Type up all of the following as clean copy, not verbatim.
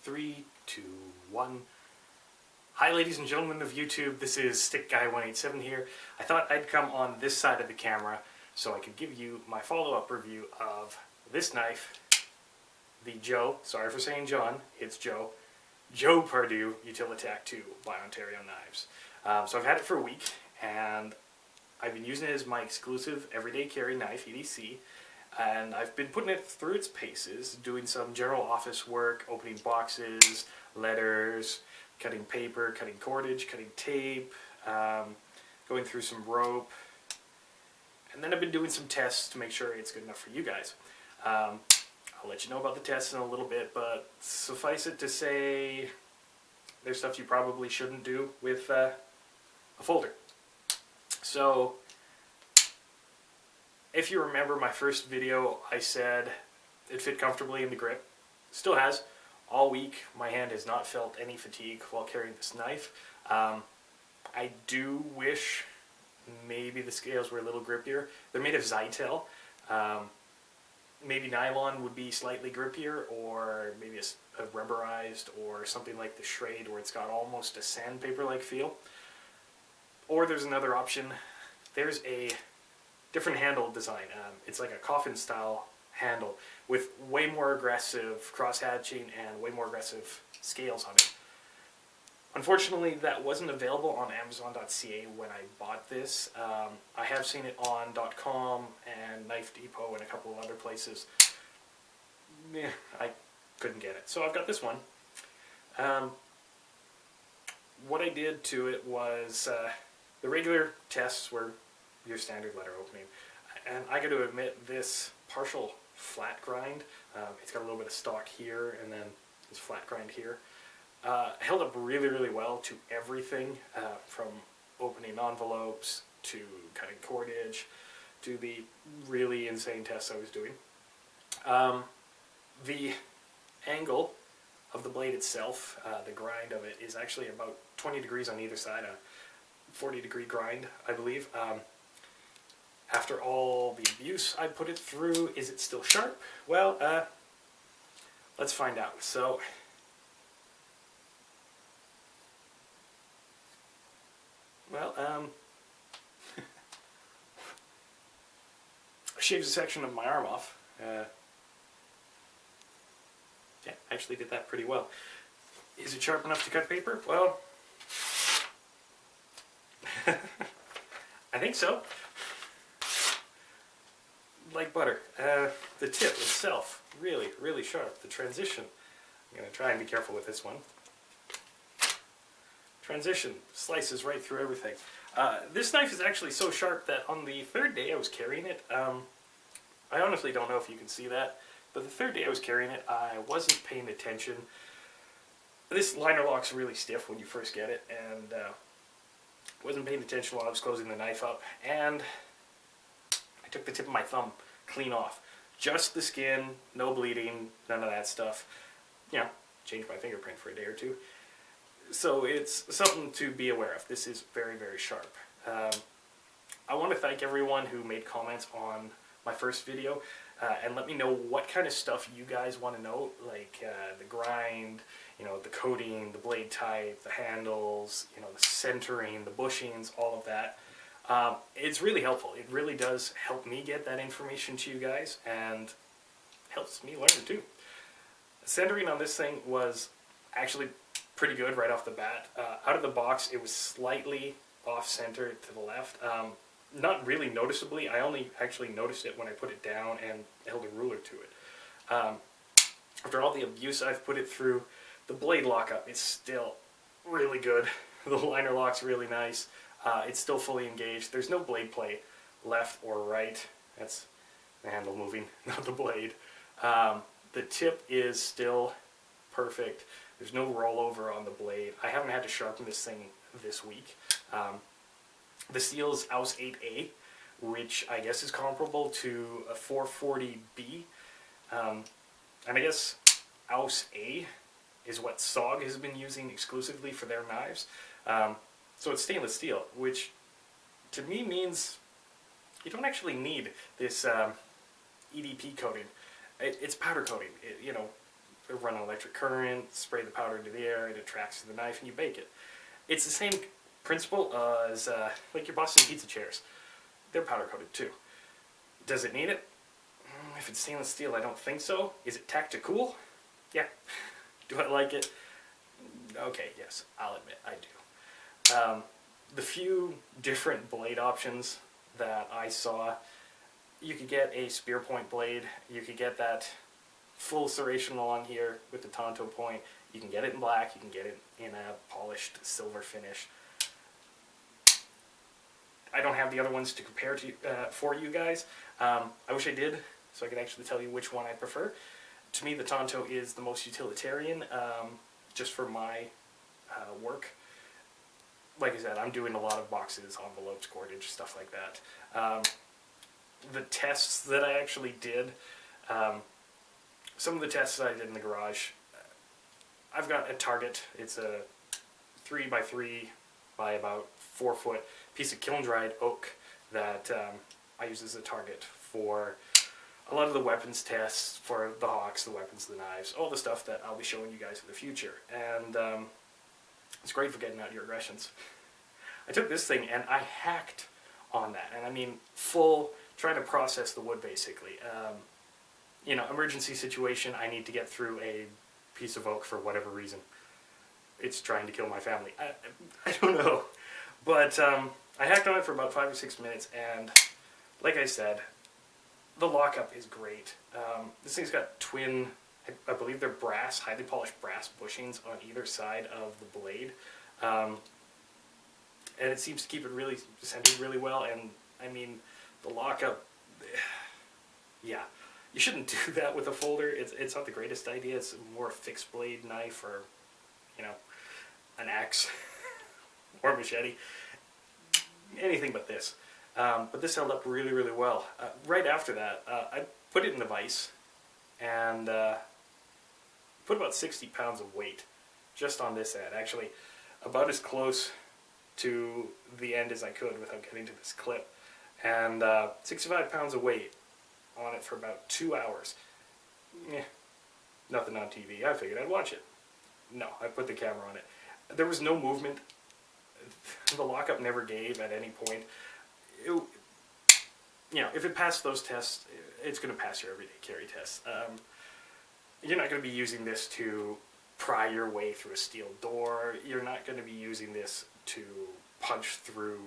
3, 2, 1. Hi ladies and gentlemen of YouTube, this is StickGuy187 here. I thought I'd come on this side of the camera so I could give you my follow-up review of this knife, the Joe, sorry for saying John, it's Joe Pardue Utilitac II by Ontario Knives. So I've had it for a week and I've been using it as my exclusive everyday carry knife, EDC, and I've been putting it through its paces, doing some general office work, opening boxes, letters, cutting paper, cutting cordage, cutting tape, going through some rope, and then I've been doing some tests to make sure it's good enough for you guys. I'll let you know about the tests in a little bit, but suffice it to say, there's stuff you probably shouldn't do with a folder. So, if you remember my first video, I said it fit comfortably in the grip. Still has. All week, my hand has not felt any fatigue while carrying this knife. I do wish maybe the scales were a little grippier. They're made of Zytel. Maybe nylon would be slightly grippier, or maybe a rubberized, or something like the Schrade where it's got almost a sandpaper-like feel. Or there's another option. There's a different handle design. It's like a coffin-style handle with way more aggressive cross-hatching and way more aggressive scales on it. Unfortunately, that wasn't available on Amazon.ca when I bought this. I have seen it on .com and Knife Depot and a couple of other places. I couldn't get it, so I've got this one. What I did to it was the regular tests were your standard letter opening, and I got to admit, this partial flat grind, it's got a little bit of stock here and then this flat grind here, held up really well to everything, from opening envelopes to cutting cordage to the really insane tests I was doing. The angle of the blade itself, the grind of it, is actually about 20 degrees on either side, a 40-degree grind, I believe. After all the abuse I put it through, is it still sharp? Well, let's find out. So, well, shaves a section of my arm off. Yeah, I actually did that pretty well. Is it sharp enough to cut paper? Well, I think so. Like butter. The tip itself, really sharp. The transition, I'm going to try and be careful with this one. Transition slices right through everything. This knife is actually so sharp that on the third day I was carrying it, I honestly don't know if you can see that, but the third day I was carrying it, I wasn't paying attention. This liner lock's really stiff when you first get it, and wasn't paying attention while I was closing the knife up, and I took the tip of my thumb clean off. Just the skin, no bleeding, none of that stuff. You know, changed my fingerprint for a day or two. So it's something to be aware of. This is very sharp. I want to thank everyone who made comments on my first video and let me know what kind of stuff you guys want to know, like the grind, you know, the coating, the blade type, the handles, you know, the centering, the bushings, all of that. It's really helpful. It really does help me get that information to you guys, and helps me learn too. Centering on this thing was actually pretty good right off the bat. Out of the box, it was slightly off-center to the left. Not really noticeably. I only actually noticed it when I put it down and held a ruler to it. After all the abuse I've put it through, the blade lockup is still really good. The liner lock's really nice. It's still fully engaged. There's no blade play left or right. That's the handle moving, not the blade. The tip is still perfect. There's no rollover on the blade. I haven't had to sharpen this thing this week. The steel is AUS 8A, which I guess is comparable to a 440B. And I guess AUS A is what SOG has been using exclusively for their knives. So it's stainless steel, which to me means you don't actually need this EDP coating. It's powder coating. You know, run an electric current, spray the powder into the air, it attracts to the knife, and you bake it. It's the same principle as like your Boston pizza chairs. They're powder coated too. Does it need it? If it's stainless steel, I don't think so. Is it tactical? Yeah. Do I like it? Okay, yes, I'll admit I do. The few different blade options that I saw, you could get a spear point blade, you could get that full serration along here with the tanto point, you can get it in black, you can get it in a polished silver finish. I don't have the other ones to compare to for you guys. I wish I did, so I could actually tell you which one I prefer. To me, the tanto is the most utilitarian, just for my work. Like I said, I'm doing a lot of boxes, envelopes, cordage, stuff like that. The tests that I actually did, some of the tests that I did in the garage, I've got a target. It's a 3x3 by about 4 foot piece of kiln dried oak that I use as a target for a lot of the weapons tests, for the hawks, the weapons, the knives, all the stuff that I'll be showing you guys in the future. And it's great for getting out your aggressions. I took this thing and I hacked on that, and I mean full, trying to process the wood basically. You know, emergency situation, I need to get through a piece of oak for whatever reason. It's trying to kill my family. I don't know. But I hacked on it for about 5 or 6 minutes, and like I said, the lockup is great. This thing's got twin, I believe they're brass, highly polished brass bushings on either side of the blade. And it seems to keep it really centered really well, and I mean, the lockup, yeah. You shouldn't do that with a folder. It's not the greatest idea. It's more a fixed blade knife, or, you know, an axe or a machete. Anything but this. But this held up really, really well. Right after that, I put it in the vise and put about 60 pounds of weight just on this end. Actually, about as close to the end as I could without getting to this clip. And 65 pounds of weight on it for about 2 hours. Nothing on TV. I figured I'd watch it. No, I put the camera on it. There was no movement. The lockup never gave at any point. You know, if it passed those tests, it's going to pass your everyday carry test. You're not going to be using this to pry your way through a steel door. You're not going to be using this to punch through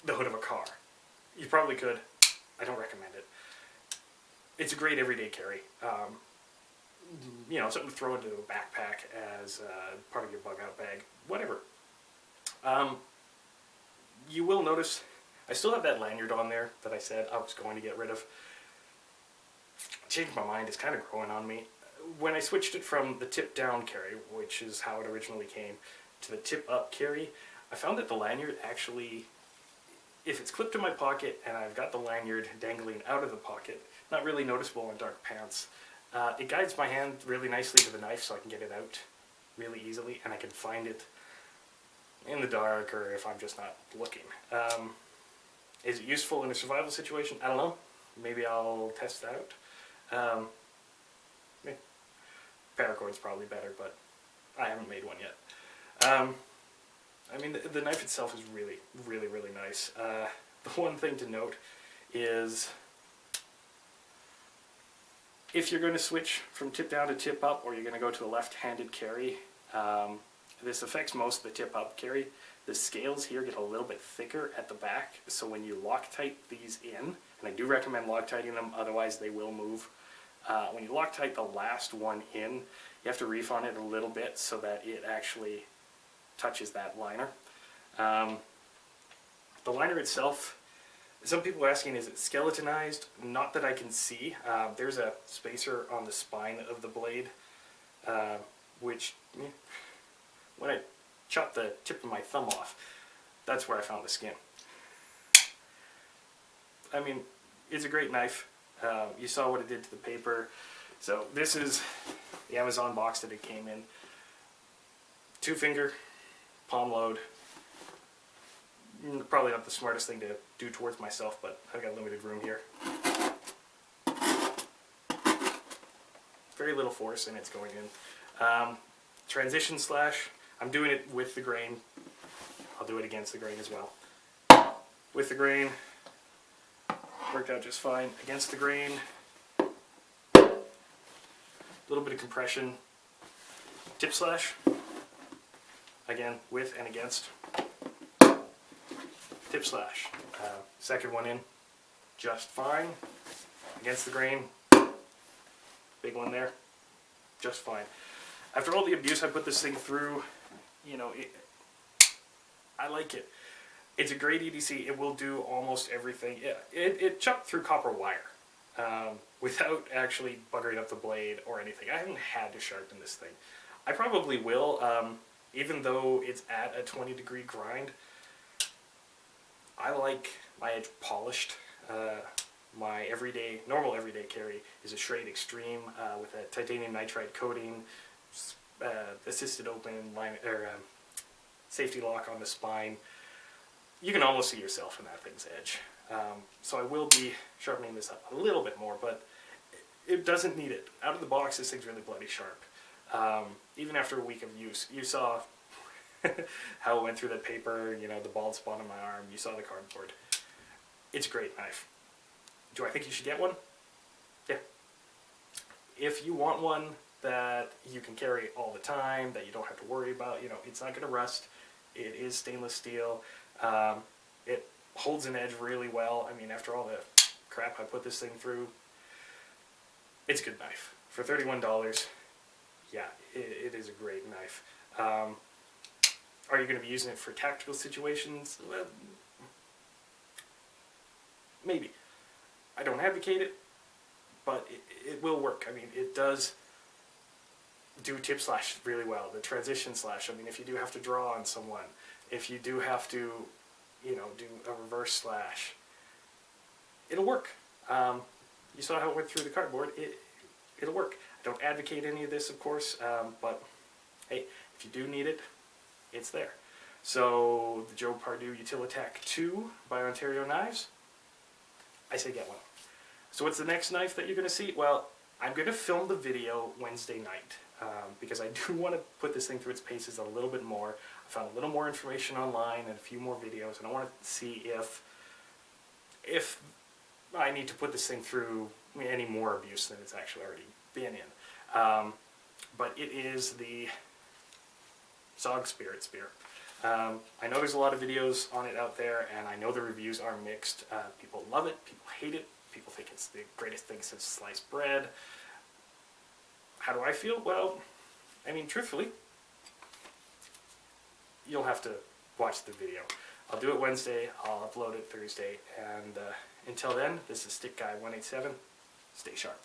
the hood of a car. You probably could. I don't recommend it. It's a great everyday carry. You know, something to throw into a backpack as part of your bug out bag, whatever. You will notice I still have that lanyard on there that I said I was going to get rid of. I changed my mind. It's kind of growing on me. When I switched it from the tip down carry, which is how it originally came, to the tip up carry, I found that the lanyard actually, if it's clipped in my pocket and I've got the lanyard dangling out of the pocket, not really noticeable in dark pants. It guides my hand really nicely to the knife so I can get it out really easily, and I can find it in the dark or if I'm just not looking. Is it useful in a survival situation? I don't know. Maybe I'll test that out. Paracord's probably better, but I haven't made one yet. I mean, the knife itself is really, really, really nice. The one thing to note is if you're going to switch from tip down to tip up, or you're going to go to a left-handed carry, this affects most of the tip up carry. The scales here get a little bit thicker at the back, so when you Loctite these in, and I do recommend Loctiting them, otherwise they will move. When you Loctite the last one in, you have to reef on it a little bit so that it actually touches that liner. The liner itself, some people are asking, is it skeletonized? Not that I can see. There's a spacer on the spine of the blade, which, when I chopped the tip of my thumb off, that's where I found the skin. I mean, it's a great knife. You saw what it did to the paper. So this is the Amazon box that it came in. 2-finger, palm load. Probably not the smartest thing to do towards myself, but I've got limited room here. very little force and it's going in. Transition slash, I'm doing it with the grain. I'll do it against the grain as well. With the grain, worked out just fine. Against the grain, a little bit of compression. Tip slash, again, with and against. Tip slash, second one in, just fine. Against the grain, big one there, just fine. After all the abuse I put this thing through, you know, I like it. It's a great EDC. It will do almost everything. It chopped through copper wire without actually buggering up the blade or anything. I haven't had to sharpen this thing. I probably will, even though it's at a 20-degree grind. I like my edge polished. My normal everyday carry is a Schrade Extreme with a titanium nitride coating, assisted open line or safety lock on the spine. You can almost see yourself in that thing's edge. So I will be sharpening this up a little bit more, but it doesn't need it. Out of the box, this thing's really bloody sharp. Even after a week of use, you saw how it went through the paper, you know, the bald spot on my arm, you saw the cardboard. It's a great knife. Do I think you should get one? Yeah. If you want one that you can carry all the time, that you don't have to worry about, you know, it's not going to rust. It is stainless steel. It holds an edge really well. I mean, after all the crap I put this thing through, it's a good knife. For $31, yeah, it is a great knife. Are you going to be using it for tactical situations? Well, maybe. I don't advocate it, but it will work. I mean, it does do tip slash really well. The transition slash, I mean, if you do have to draw on someone, if you do have to, you know, do a reverse slash, it'll work. You saw how it went through the cardboard. It'll work. I don't advocate any of this, of course, but hey, if you do need it, it's there. So, the Joe Pardue Utilitac II by Ontario Knives, I say get one. So what's the next knife that you're going to see? Well, I'm going to film the video Wednesday night because I do want to put this thing through its paces a little bit more. I found a little more information online and a few more videos, and I want to see if I need to put this thing through any more abuse than it's actually already been in. But it is the Zog Spirit Spear. I know there's a lot of videos on it out there, and I know the reviews are mixed. People love it, people hate it, people think it's the greatest thing since sliced bread. How do I feel? Well, I mean, truthfully, you'll have to watch the video. I'll do it Wednesday, I'll upload it Thursday, and until then, this is Stick Guy 187. Stay sharp.